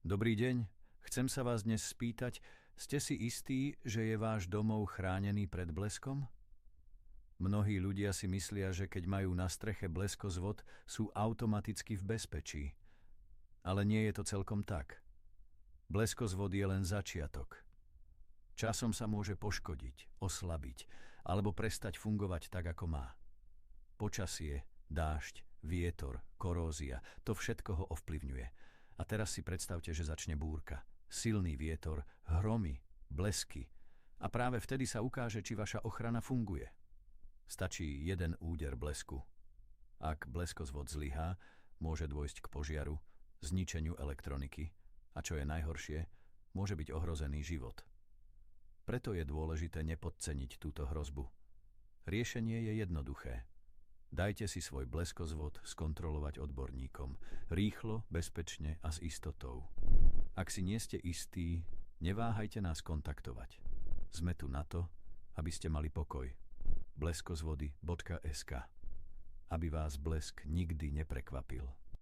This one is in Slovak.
Dobrý deň, chcem sa vás dnes spýtať, ste si istí, že je váš domov chránený pred bleskom? Mnohí ľudia si myslia, že keď majú na streche bleskozvod, sú automaticky v bezpečí. Ale nie je to celkom tak. Bleskozvod je len začiatok. Časom sa môže poškodiť, oslabiť alebo prestať fungovať tak, ako má. Počasie, dážď, vietor, korózia, to všetko ho ovplyvňuje. A teraz si predstavte, že začne búrka. Silný vietor, hromy, blesky. A práve vtedy sa ukáže, či vaša ochrana funguje. Stačí jeden úder blesku. Ak bleskozvod zlyhá, môže dôjsť k požiaru, zničeniu elektroniky a čo je najhoršie, môže byť ohrozený život. Preto je dôležité nepodceniť túto hrozbu. Riešenie je jednoduché. Dajte si svoj bleskozvod skontrolovať odborníkom. Rýchlo, bezpečne a s istotou. Ak si nie ste istí, neváhajte nás kontaktovať. Sme tu na to, aby ste mali pokoj. bleskozvody.sk Aby vás blesk nikdy neprekvapil.